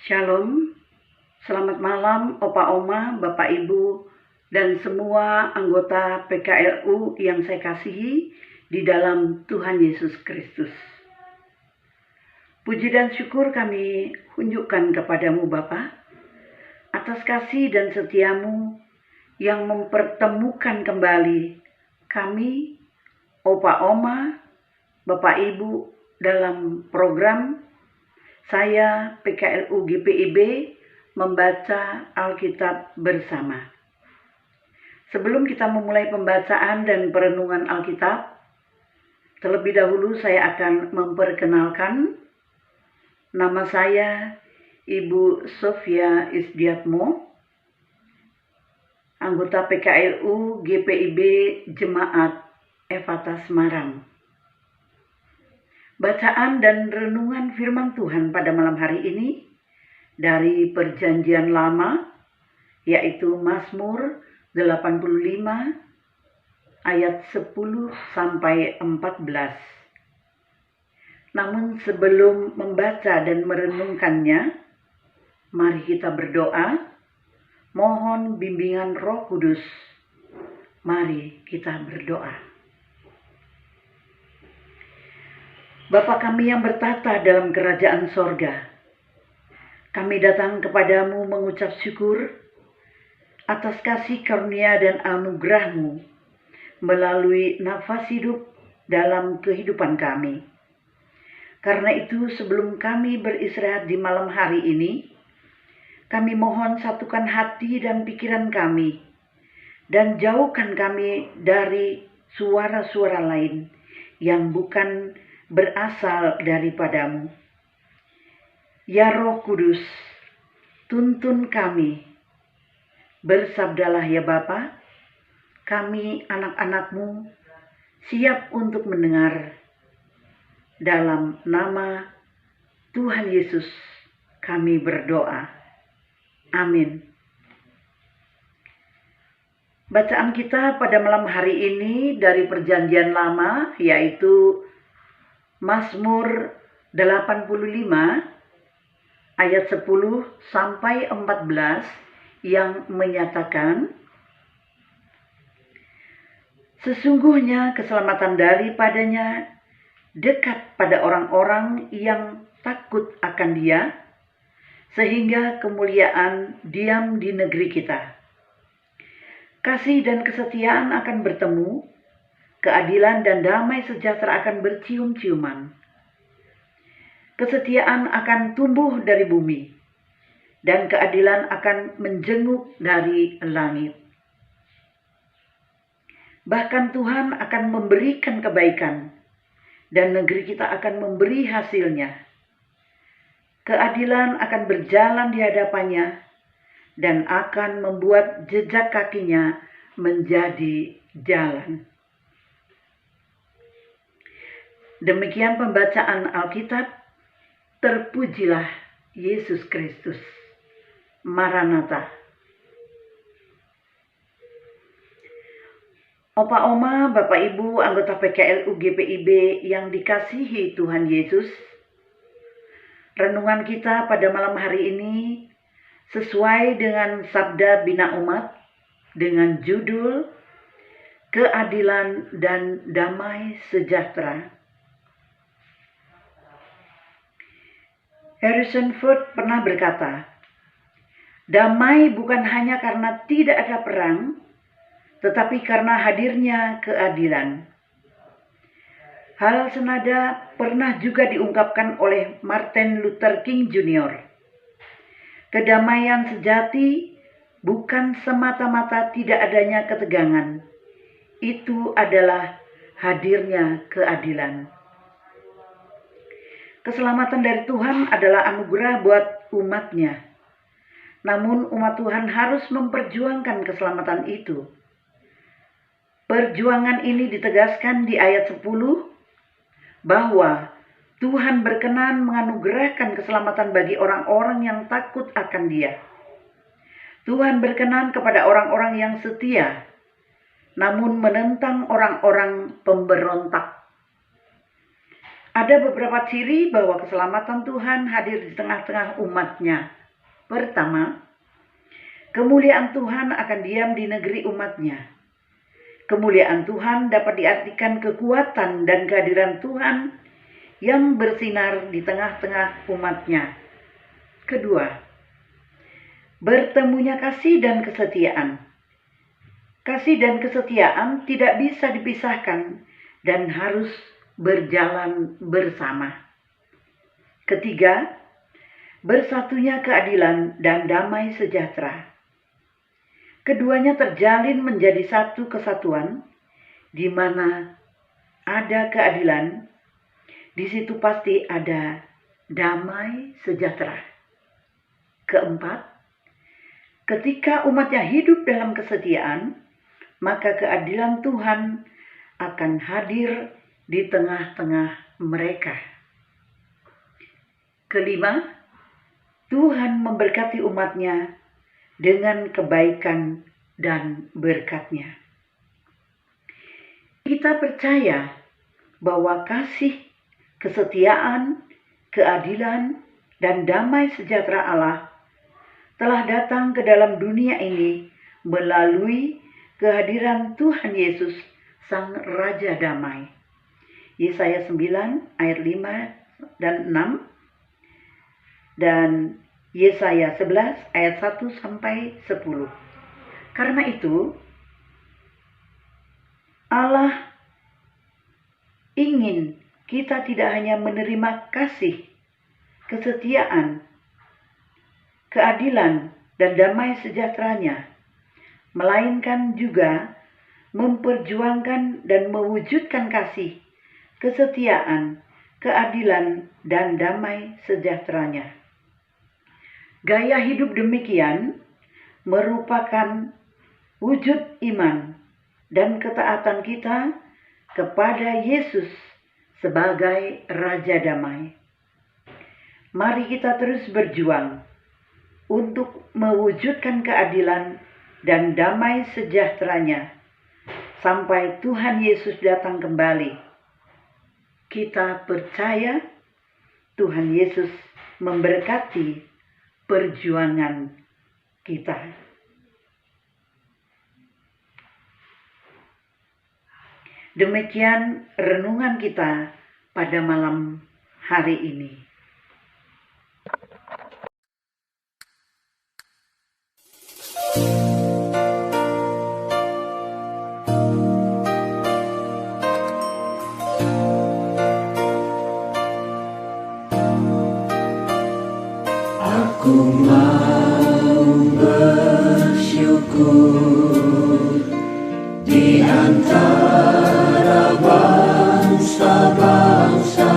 Shalom, selamat malam Opa Oma, Bapak Ibu, dan semua anggota PKLU yang saya kasihi di dalam Tuhan Yesus Kristus. Puji dan syukur kami tunjukkan kepadamu Bapa, atas kasih dan setiamu yang mempertemukan kembali kami, Opa Oma, Bapak Ibu, dalam program saya PKLU GPIB membaca Alkitab bersama. Sebelum kita memulai pembacaan dan perenungan Alkitab, terlebih dahulu saya akan memperkenalkan nama saya Ibu Sofia Isdiatmo, anggota PKLU GPIB Jemaat Efata Semarang. Bacaan dan renungan firman Tuhan pada malam hari ini dari Perjanjian Lama, yaitu Mazmur 85 ayat 10 sampai 14. Namun sebelum membaca dan merenungkannya, mari kita berdoa, mohon bimbingan Roh Kudus. Mari kita berdoa. Bapa kami yang bertata dalam kerajaan sorga, kami datang kepadamu mengucap syukur atas kasih karunia dan anugerah-Mu melalui nafas hidup dalam kehidupan kami. Karena itu sebelum kami beristirahat di malam hari ini, kami mohon satukan hati dan pikiran kami, dan jauhkan kami dari suara-suara lain yang bukan berasal daripadamu. Ya Roh Kudus, tuntun kami. Bersabdalah ya Bapa, kami anak-anak-Mu siap untuk mendengar. Dalam nama Tuhan Yesus kami berdoa. Amin. Bacaan kita pada malam hari ini dari Perjanjian Lama, yaitu Mazmur 85 ayat 10 sampai 14 yang menyatakan, sesungguhnya keselamatan daripadanya dekat pada orang-orang yang takut akan Dia, sehingga kemuliaan diam di negeri kita. Kasih dan kesetiaan akan bertemu, keadilan dan damai sejahtera akan bercium-ciuman. Kesetiaan akan tumbuh dari bumi, dan keadilan akan menjenguk dari langit. Bahkan Tuhan akan memberikan kebaikan, dan negeri kita akan memberi hasilnya. Keadilan akan berjalan di hadapannya, dan akan membuat jejak kakinya menjadi jalan. Demikian pembacaan Alkitab. Terpujilah Yesus Kristus. Maranatha. Opa Oma, Bapak Ibu, anggota PKLU GPIB yang dikasihi Tuhan Yesus, renungan kita pada malam hari ini sesuai dengan Sabda Bina Umat dengan judul Keadilan dan Damai Sejahtera. Harrison Ford pernah berkata, damai bukan hanya karena tidak ada perang, tetapi karena hadirnya keadilan. Hal senada pernah juga diungkapkan oleh Martin Luther King Jr. Kedamaian sejati bukan semata-mata tidak adanya ketegangan. Itu adalah hadirnya keadilan. Keselamatan dari Tuhan adalah anugerah buat umat-Nya. Namun umat Tuhan harus memperjuangkan keselamatan itu. Perjuangan ini ditegaskan di ayat 10 bahwa Tuhan berkenan menganugerahkan keselamatan bagi orang-orang yang takut akan Dia. Tuhan berkenan kepada orang-orang yang setia, namun menentang orang-orang pemberontak. Ada beberapa ciri bahwa keselamatan Tuhan hadir di tengah-tengah umatnya. Pertama, kemuliaan Tuhan akan diam di negeri umatnya. Kemuliaan Tuhan dapat diartikan kekuatan dan kehadiran Tuhan yang bersinar di tengah-tengah umatnya. Kedua, bertemunya kasih dan kesetiaan. Kasih dan kesetiaan tidak bisa dipisahkan dan harus berjalan bersama. Ketiga, bersatunya keadilan dan damai sejahtera. Keduanya terjalin menjadi satu kesatuan, di mana ada keadilan, di situ pasti ada damai sejahtera. Keempat, ketika umatnya hidup dalam kesetiaan, maka keadilan Tuhan akan hadir di tengah-tengah mereka. Kelima, Tuhan memberkati umatnya dengan kebaikan dan berkat-Nya. Kita percaya bahwa kasih, kesetiaan, keadilan, dan damai sejahtera Allah telah datang ke dalam dunia ini melalui kehadiran Tuhan Yesus, Sang Raja Damai. Yesaya 9 ayat 5 dan 6 dan Yesaya 11 ayat 1 sampai 10. Karena itu Allah ingin kita tidak hanya menerima kasih, kesetiaan, keadilan, dan damai sejahteranya, melainkan juga memperjuangkan dan mewujudkan kasih, kesetiaan, keadilan, dan damai sejahteranya. Gaya hidup demikian merupakan wujud iman dan ketaatan kita kepada Yesus sebagai Raja Damai. Mari kita terus berjuang untuk mewujudkan keadilan dan damai sejahteranya sampai Tuhan Yesus datang kembali. Kita percaya Tuhan Yesus memberkati perjuangan kita. Demikian renungan kita pada malam hari ini. Aku mau bersyukur di antara bangsa-bangsa.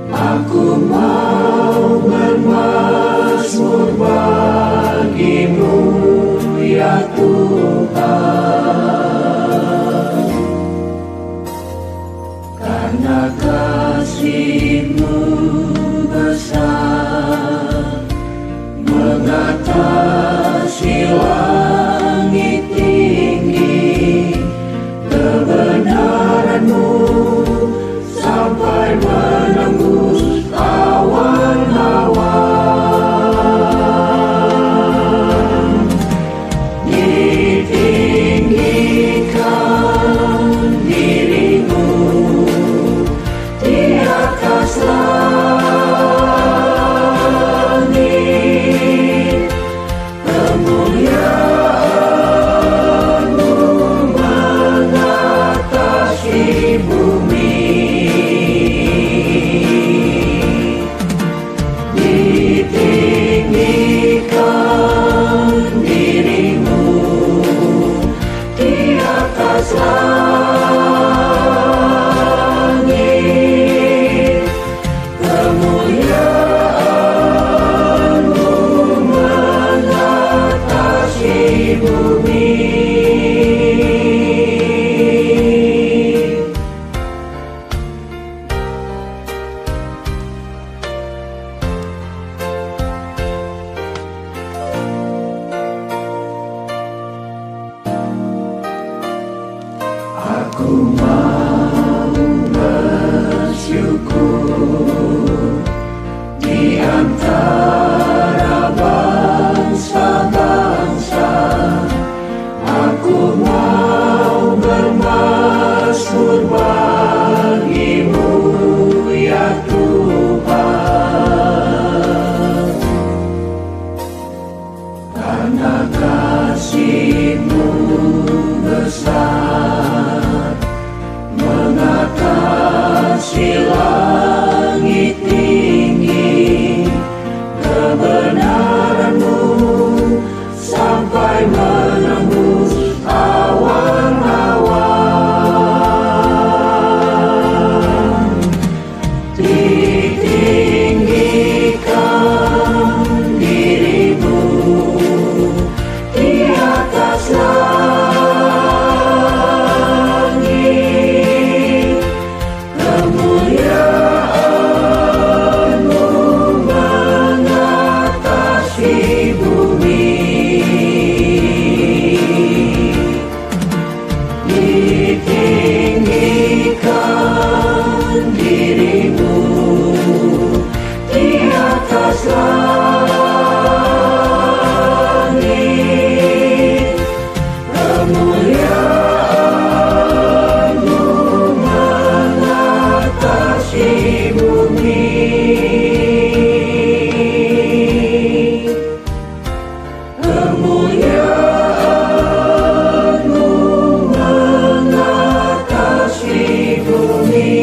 Aku mau bermazmur bagi-Mu, ya Tuhan, karena kasih-Mu besar mengatasi langit tinggi, kebenaran-Mu sampai menembus awan-awan. Ditinggikan diri-Mu di atas langit, kemuliaan-Mu mengatasi bumi. Ditinggikan diri-Mu di atas langit, kemuliaan-Mu mengatasi bumi. Aku mau bersyukur antara bangsa-bangsa. Aku mau bermazmur bagimu, ya Tuhan. Karena kasih-Mu besar, mengatasi langit tinggi, kebenaran-Mu sampai menembus awan-awan. Ditinggikan diri-Mu di atas langit, kemuliaan-Mu mengatasi bumi. Ditinggikan diri-Mu di atas langit, kemuliaan-Mu mengatasi bumi. Kemuliaan-Mu mengatasi bumi.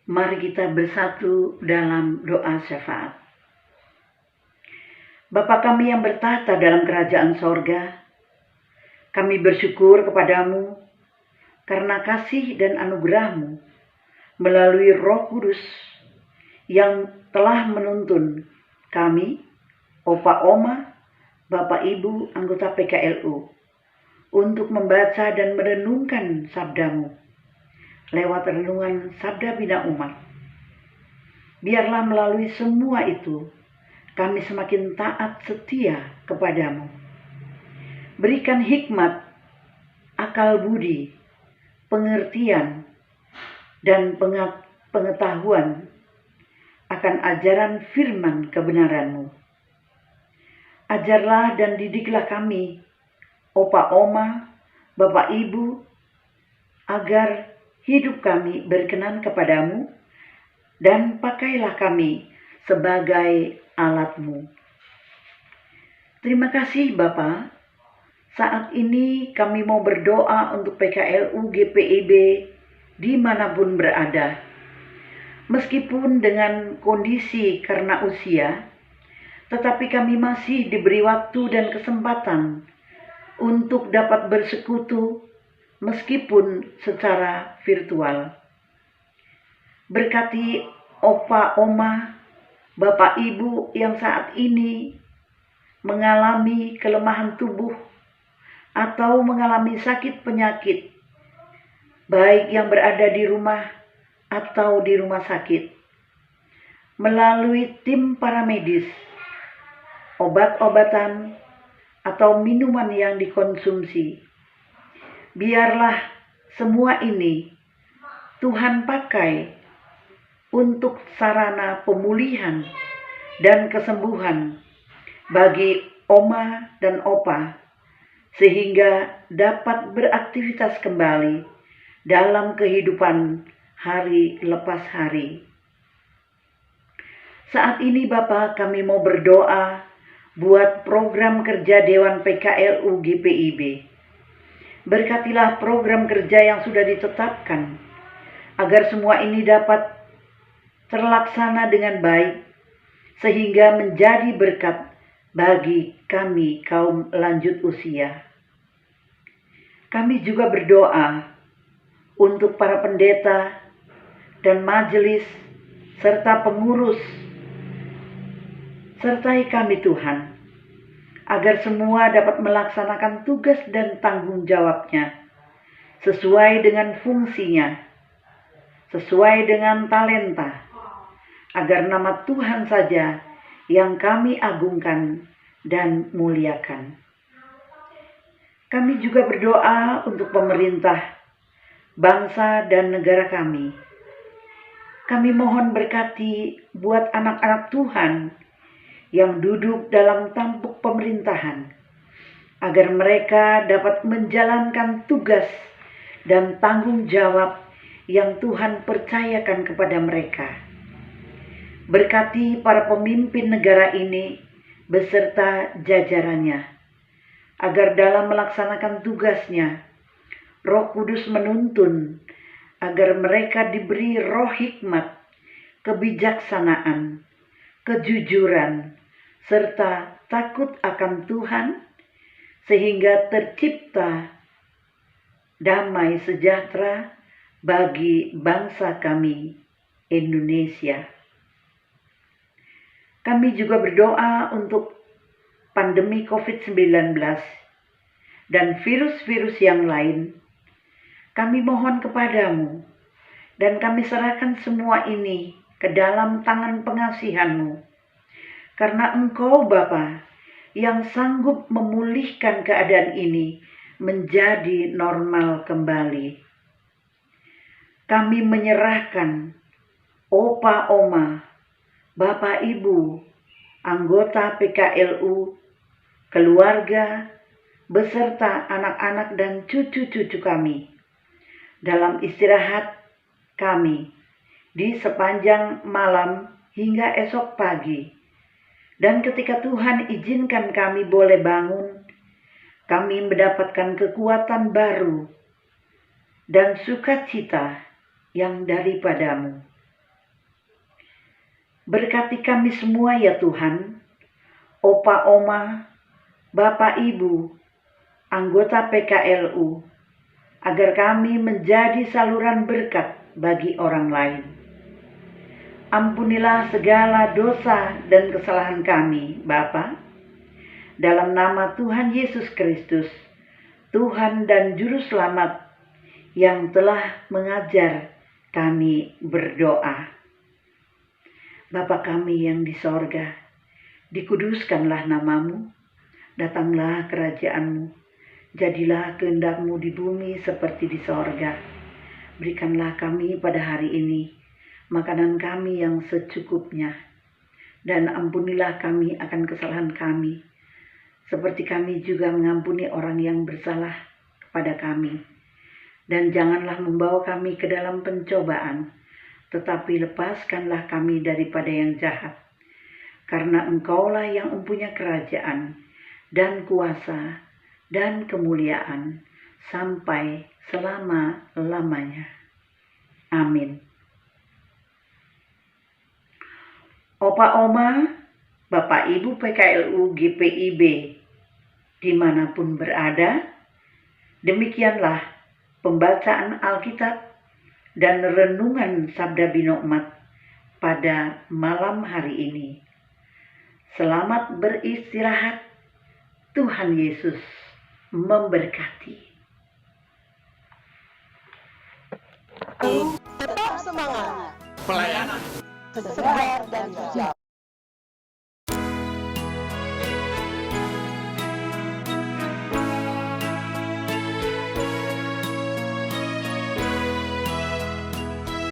Mari kita bersatu dalam doa syafaat. Bapa kami yang bertahta dalam kerajaan sorga, kami bersyukur kepadamu karena kasih dan anugerah-Mu melalui Roh Kudus yang telah menuntun kami, Opa Oma, Bapak Ibu anggota PKLU, untuk membaca dan merenungkan sabda-Mu lewat renungan Sabda Bina Umat. Biarlah melalui semua itu, kami semakin taat setia kepadamu. Berikan hikmat, akal budi, pengertian, dan pengetahuan akan ajaran firman kebenaran-Mu. Ajarlah dan didiklah kami, Opa Oma, Bapak Ibu, agar hidup kami berkenan kepadamu, dan pakailah kami sebagai alat-Mu. Terima kasih Bapa. Saat ini kami mau berdoa untuk PKLU GPIB dimanapun berada. Meskipun dengan kondisi karena usia, tetapi kami masih diberi waktu dan kesempatan untuk dapat bersekutu meskipun secara virtual. Berkati Opa, Oma, Bapak, Ibu yang saat ini mengalami kelemahan tubuh atau mengalami sakit penyakit, baik yang berada di rumah atau di rumah sakit. Melalui tim paramedis, obat-obatan, atau minuman yang dikonsumsi, biarlah semua ini Tuhan pakai untuk sarana pemulihan dan kesembuhan bagi Oma dan Opa, sehingga dapat beraktivitas kembali dalam kehidupan hari lepas hari. Saat ini Bapak, kami mau berdoa buat program kerja Dewan PKLU GPIB. Berkatilah program kerja yang sudah ditetapkan, agar semua ini dapat terlaksana dengan baik, sehingga menjadi berkat bagi kami kaum lanjut usia. Kami juga berdoa untuk para pendeta dan majelis, serta pengurus. Sertai kami Tuhan, agar semua dapat melaksanakan tugas dan tanggung jawabnya sesuai dengan fungsinya, sesuai dengan talenta, agar nama Tuhan saja yang kami agungkan dan muliakan. Kami juga berdoa untuk pemerintah, bangsa dan negara kami. Kami mohon berkati buat anak-anak Tuhan yang duduk dalam tampuk pemerintahan, agar mereka dapat menjalankan tugas dan tanggung jawab yang Tuhan percayakan kepada mereka. Berkati para pemimpin negara ini beserta jajarannya, agar dalam melaksanakan tugasnya, Roh Kudus menuntun agar mereka diberi roh hikmat, kebijaksanaan, kejujuran, serta takut akan Tuhan, sehingga tercipta damai sejahtera bagi bangsa kami, Indonesia. Kami juga berdoa untuk pandemi COVID-19 dan virus-virus yang lain. Kami mohon kepadamu, dan kami serahkan semua ini ke dalam tangan pengasihan-Mu, karena Engkau Bapa yang sanggup memulihkan keadaan ini menjadi normal kembali. Kami menyerahkan opa oma, bapak ibu, anggota PKLU, keluarga, beserta anak-anak dan cucu-cucu kami dalam istirahat kami di sepanjang malam hingga esok pagi. Dan ketika Tuhan izinkan kami boleh bangun, kami mendapatkan kekuatan baru dan sukacita yang daripada-Mu. Berkati kami semua ya Tuhan, opa oma, bapak ibu, anggota PKLU, agar kami menjadi saluran berkat bagi orang lain. Ampunilah segala dosa dan kesalahan kami, Bapa, dalam nama Tuhan Yesus Kristus, Tuhan dan Juru Selamat yang telah mengajar kami berdoa. Bapa kami yang di sorga, dikuduskanlah nama-Mu, datanglah kerajaan-Mu, jadilah kehendak-Mu di bumi seperti di sorga. Berikanlah kami pada hari ini makanan kami yang secukupnya, dan ampunilah kami akan kesalahan kami, seperti kami juga mengampuni orang yang bersalah kepada kami. Dan janganlah membawa kami ke dalam pencobaan, tetapi lepaskanlah kami daripada yang jahat. Karena Engkaulah yang mempunyai kerajaan, dan kuasa, dan kemuliaan, sampai selama-lamanya. Amin. Opa oma, bapak ibu PKLU GPIB, dimanapun berada, demikianlah pembacaan Alkitab dan renungan Sabda Binokmat pada malam hari ini. Selamat beristirahat, Tuhan Yesus memberkati. Tetap semangat. Pelayanan Segar dan hijau.